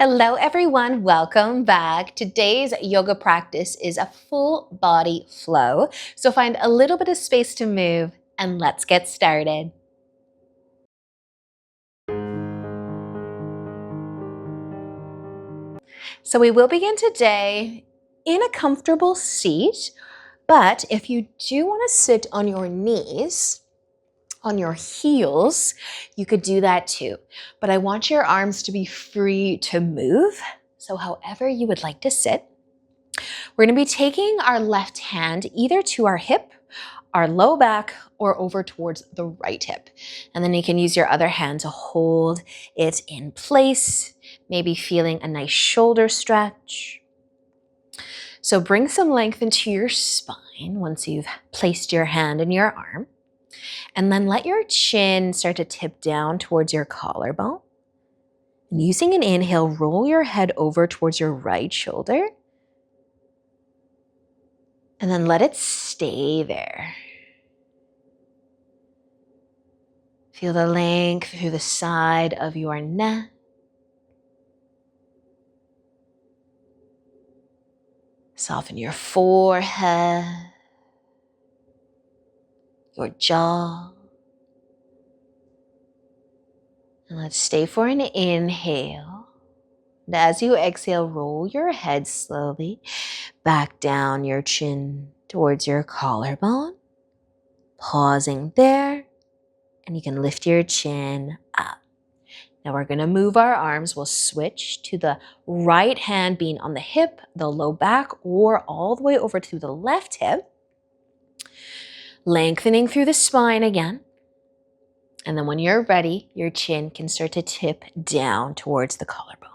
Hello everyone, welcome back. Today's yoga practice is a full body flow. So find a little bit of space to move and let's get started. So we will begin today in a comfortable seat, but if you do want to sit on your knees, on your heels, you could do that too. But I want your arms to be free to move. So however you would like to sit. We're going to be taking our left hand either to our hip, our low back, or over towards the right hip. And then you can use your other hand to hold it in place, maybe feeling a nice shoulder stretch. So bring some length into your spine once you've placed your hand in your arm. And then let your chin start to tip down towards your collarbone. And using an inhale, roll your head over towards your right shoulder. And then let it stay there. Feel the length through the side of your neck. Soften your forehead, your jaw. And let's stay for an inhale. And as you exhale, roll your head slowly back down, your chin towards your collarbone. Pausing there, and you can lift your chin up. Now we're going to move our arms. We'll switch to the right hand being on the hip, the low back, or all the way over to the left hip. Lengthening through the spine again. And then when you're ready, your chin can start to tip down towards the collarbone.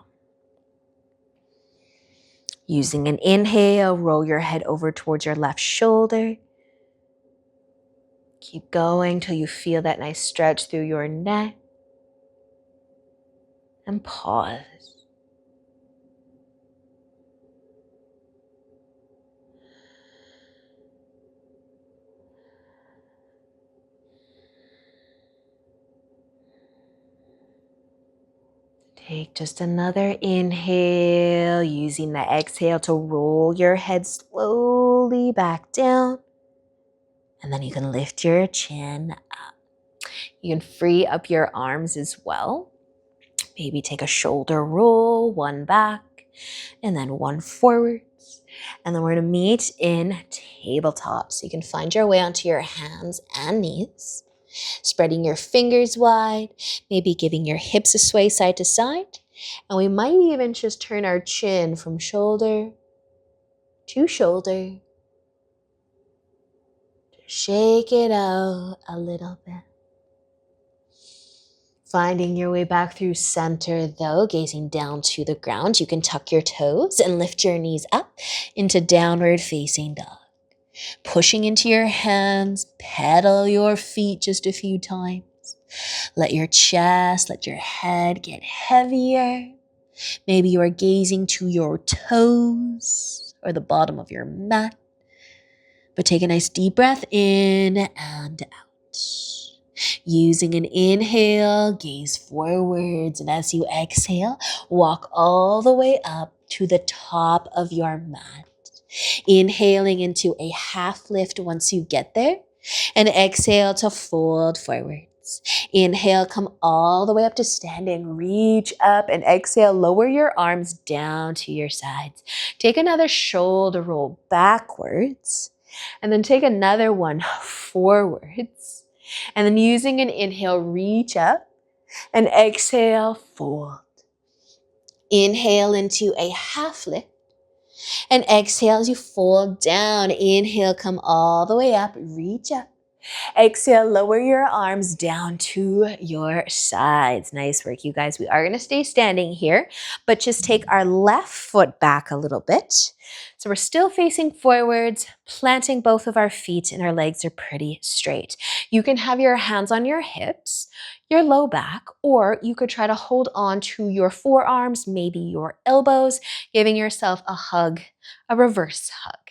Using an inhale, roll your head over towards your left shoulder. Keep going till you feel that nice stretch through your neck. And pause. Take just another inhale, using the exhale to roll your head slowly back down. And then you can lift your chin up. You can free up your arms as well. Maybe take a shoulder roll, one back, and then one forwards. And then we're going to meet in tabletop. So you can find your way onto your hands and knees. Spreading your fingers wide, maybe giving your hips a sway side to side. And we might even just turn our chin from shoulder to shoulder. Shake it out a little bit. Finding your way back through center though, gazing down to the ground. You can tuck your toes and lift your knees up into downward facing dog. Pushing into your hands, pedal your feet just a few times. Let your chest, let your head get heavier. Maybe you are gazing to your toes or the bottom of your mat. But take a nice deep breath in and out. Using an inhale, gaze forwards. And as you exhale, walk all the way up to the top of your mat. Inhaling into a half lift once you get there. And exhale to fold forwards. Inhale, come all the way up to standing. Reach up and exhale, lower your arms down to your sides. Take another shoulder roll backwards. And then take another one forwards. And then using an inhale, reach up. And exhale, fold. Inhale into a half lift. And exhale as you fold down. Inhale, come all the way up, reach up. Exhale, lower your arms down to your sides. Nice work, you guys. We are going to stay standing here, but just take our left foot back a little bit. So we're still facing forwards, planting both of our feet, and our legs are pretty straight. You can have your hands on your hips, your low back, or you could try to hold on to your forearms, maybe your elbows, giving yourself a hug, a reverse hug.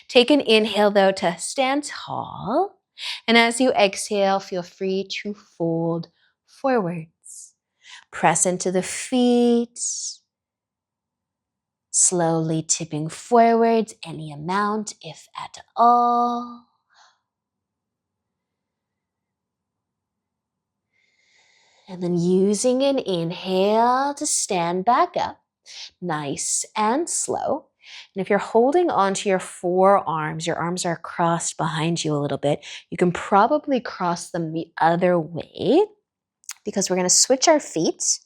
Take an inhale though to stand tall. And as you exhale, feel free to fold forwards. Press into the feet. Slowly tipping forwards any amount, if at all. And then using an inhale to stand back up, nice and slow. And if you're holding onto your forearms, your arms are crossed behind you a little bit, you can probably cross them the other way because we're going to switch our feet,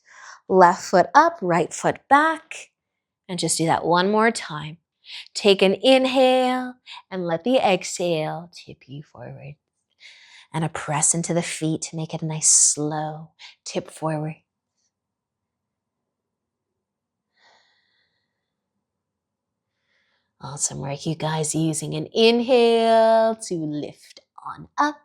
left foot up, right foot back, and just do that one more time. Take an inhale and let the exhale tip you forward. And a press into the feet to make it a nice slow tip forward. Awesome work, you guys, using an inhale to lift on up.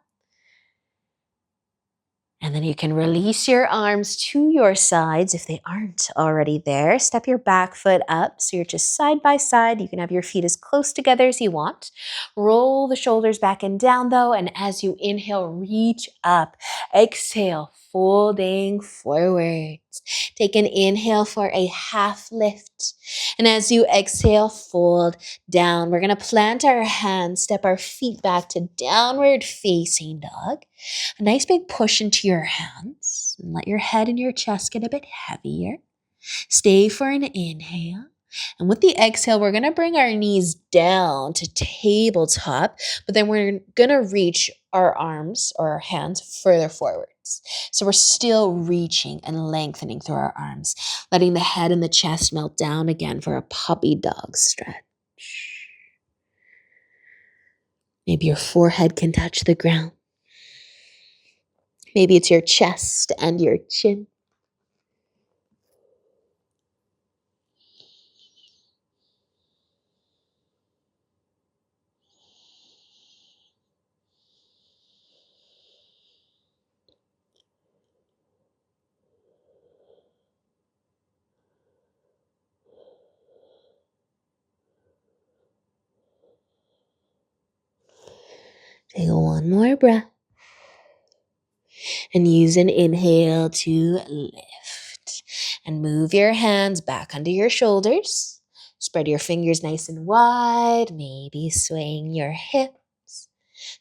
And then you can release your arms to your sides if they aren't already there. Step your back foot up so you're just side by side. You can have your feet as close together as you want. Roll the shoulders back and down though, and as you inhale, reach up. Exhale, folding forwards. Take an inhale for a half lift. And as you exhale, fold down. We're going to plant our hands, step our feet back to downward facing dog. A nice big push into your hands and let your head and your chest get a bit heavier. Stay for an inhale. And with the exhale, we're going to bring our knees down to tabletop, but then we're going to reach our arms or our hands further forwards. So we're still reaching and lengthening through our arms, letting the head and the chest melt down again for a puppy dog stretch. Maybe your forehead can touch the ground. Maybe it's your chest and your chin. Take one more breath. And use an inhale to lift. And move your hands back under your shoulders. Spread your fingers nice and wide. Maybe swaying your hips.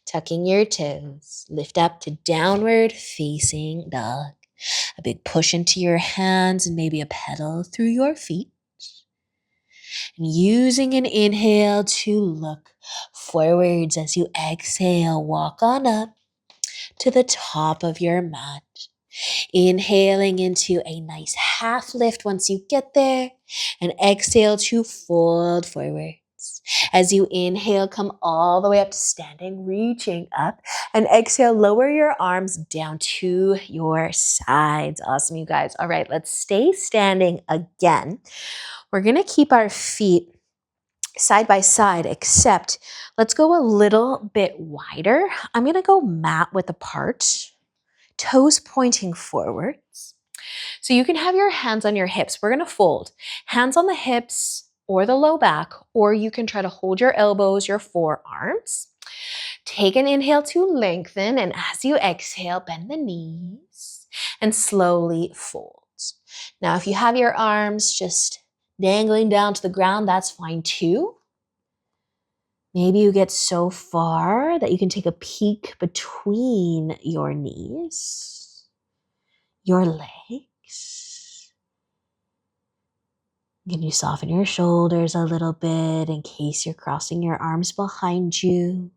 Tucking your toes. Lift up to downward facing dog. A big push into your hands and maybe a pedal through your feet. And using an inhale to look forwards as you exhale, walk on up to the top of your mat. Inhaling into a nice half lift once you get there, and exhale to fold forwards. As you inhale, come all the way up to standing, reaching up, and exhale, lower your arms down to your sides. Awesome, you guys. All right, let's stay standing again. We're going to keep our feet side by side, except let's go a little bit wider. I'm going to go mat width apart, toes pointing forwards. So you can have your hands on your hips. We're going to fold hands on the hips or the low back, or you can try to hold your elbows, your forearms. Take an inhale to lengthen, and as you exhale, bend the knees and slowly fold. Now, if you have your arms just dangling down to the ground, that's fine too. Maybe you get so far that you can take a peek between your knees, your legs. Can you soften your shoulders a little bit in case you're crossing your arms behind you?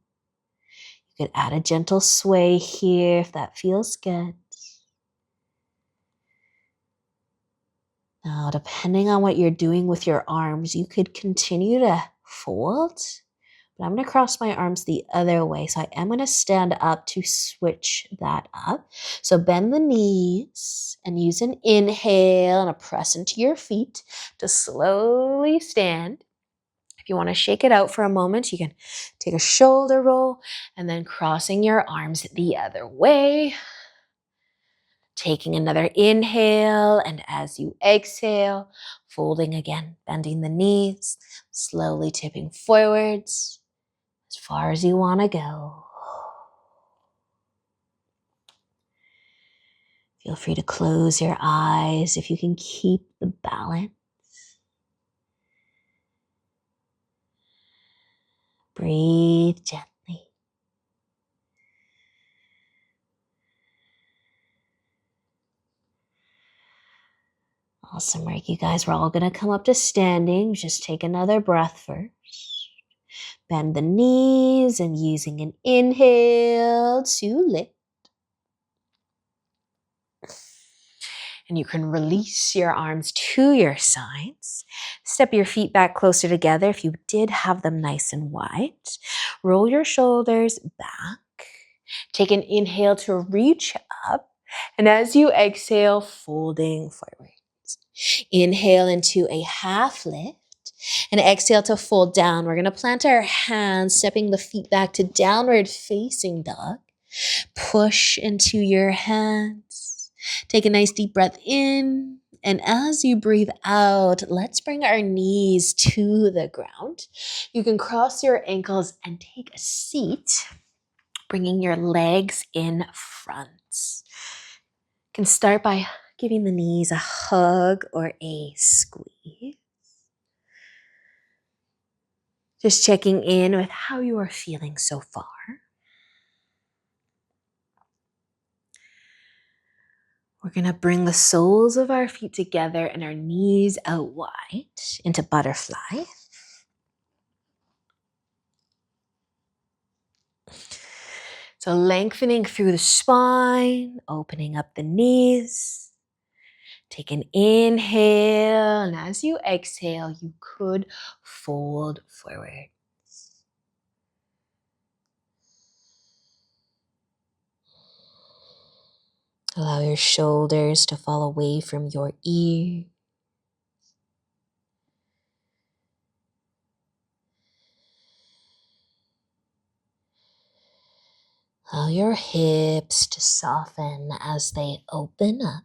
You could add a gentle sway here if that feels good. Now, depending on what you're doing with your arms, you could continue to fold. But I'm going to cross my arms the other way. So I am going to stand up to switch that up. So bend the knees and use an inhale and a press into your feet to slowly stand. If you want to shake it out for a moment, you can take a shoulder roll and then crossing your arms the other way. Taking another inhale, and as you exhale, folding again, bending the knees, slowly tipping forwards as far as you want to go. Feel free to close your eyes if you can keep the balance. Breathe gently. Awesome work, you guys. We're all going to come up to standing. Just take another breath first. Bend the knees and using an inhale to lift. And you can release your arms to your sides. Step your feet back closer together if you did have them nice and wide. Roll your shoulders back. Take an inhale to reach up. And as you exhale, folding forward. Inhale into a half lift and exhale to fold down. We're going to plant our hands, stepping the feet back to downward facing dog. Push into your hands. Take a nice deep breath in. And as you breathe out, let's bring our knees to the ground. You can cross your ankles and take a seat, bringing your legs in front. You can start by giving the knees a hug or a squeeze. Just checking in with how you are feeling so far. We're going to bring the soles of our feet together and our knees out wide into butterfly. So lengthening through the spine, opening up the knees. Take an inhale, and as you exhale, you could fold forward. Allow your shoulders to fall away from your ears. Allow your hips to soften as they open up.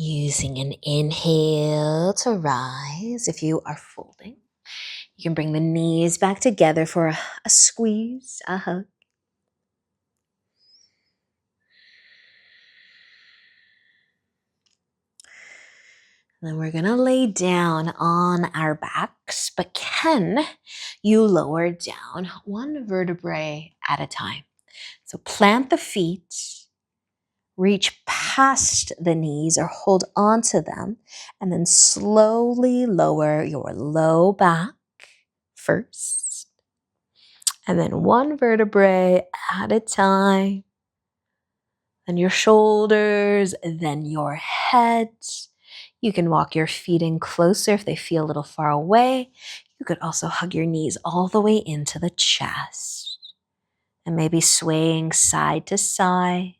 Using an inhale to rise. If you are folding, you can bring the knees back together for a squeeze, a hug. Then we're going to lay down on our backs, but can you lower down one vertebrae at a time? So plant the feet, reach past the knees or hold onto them, and then slowly lower your low back first. And then one vertebrae at a time. Then your shoulders, then your head. You can walk your feet in closer if they feel a little far away. You could also hug your knees all the way into the chest. And maybe swaying side to side.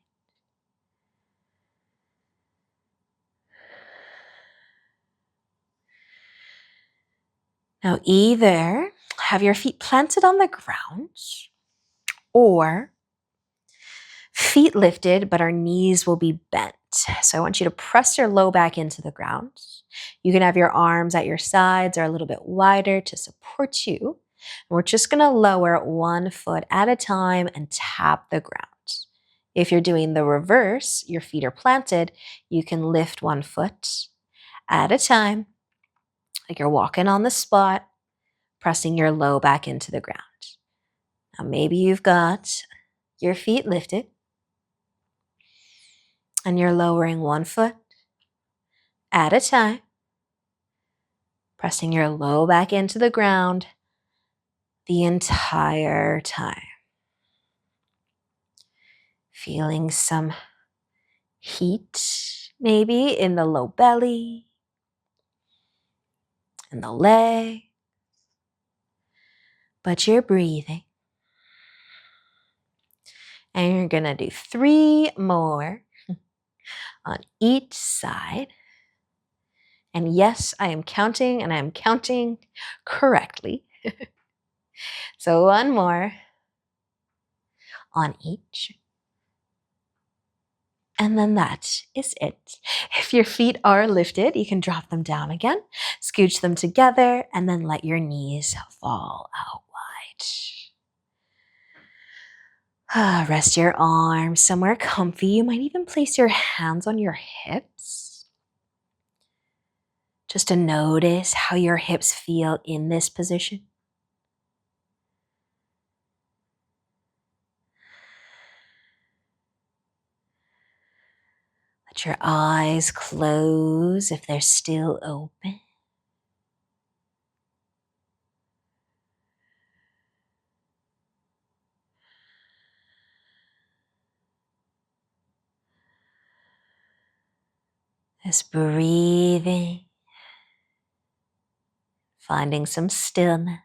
Now either have your feet planted on the ground or feet lifted, but our knees will be bent. So I want you to press your low back into the ground. You can have your arms at your sides or a little bit wider to support you. And we're just going to lower one foot at a time and tap the ground. If you're doing the reverse, your feet are planted, you can lift one foot at a time, like you're walking on the spot, pressing your low back into the ground. Now maybe you've got your feet lifted and you're lowering one foot at a time, pressing your low back into the ground the entire time. Feeling some heat maybe in the low belly, in the leg, but you're breathing. And you're gonna do 3 more on each side. And yes, I am counting, and I am counting correctly. So one more on each. And then that is it. If your feet are lifted, you can drop them down again, scooch them together, and then let your knees fall out wide. Rest your arms somewhere comfy. You might even place your hands on your hips, just to notice how your hips feel in this position. Let your eyes close if they're still open. Just breathing, finding some stillness.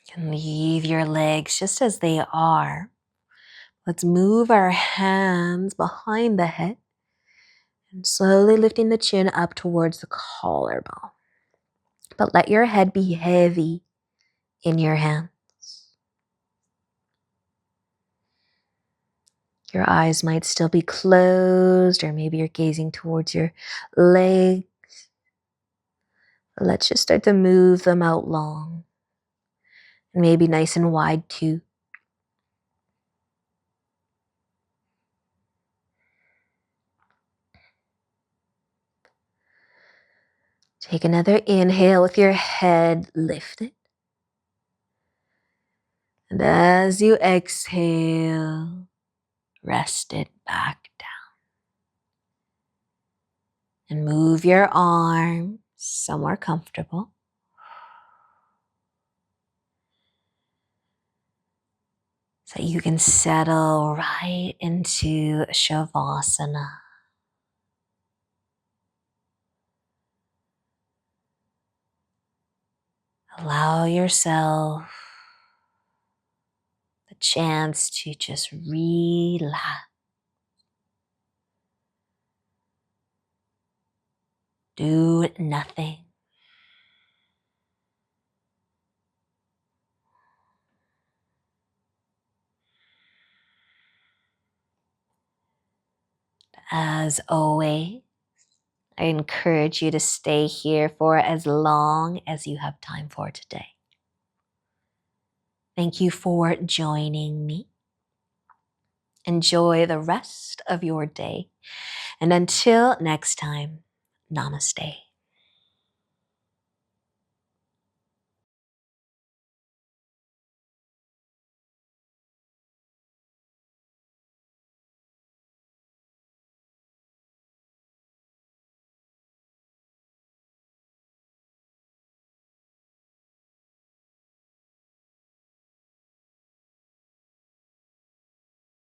You can leave your legs just as they are. Let's move our hands behind the head and slowly lifting the chin up towards the collarbone. But let your head be heavy in your hands. Your eyes might still be closed, or maybe you're gazing towards your legs. Let's just start to move them out long, and maybe nice and wide too. Take another inhale with your head lifted. And as you exhale, rest it back down. And move your arms somewhere comfortable. So you can settle right into Shavasana. Allow yourself the chance to just relax. Do nothing. As always, I encourage you to stay here for as long as you have time for today. Thank you for joining me. Enjoy the rest of your day. And until next time, namaste.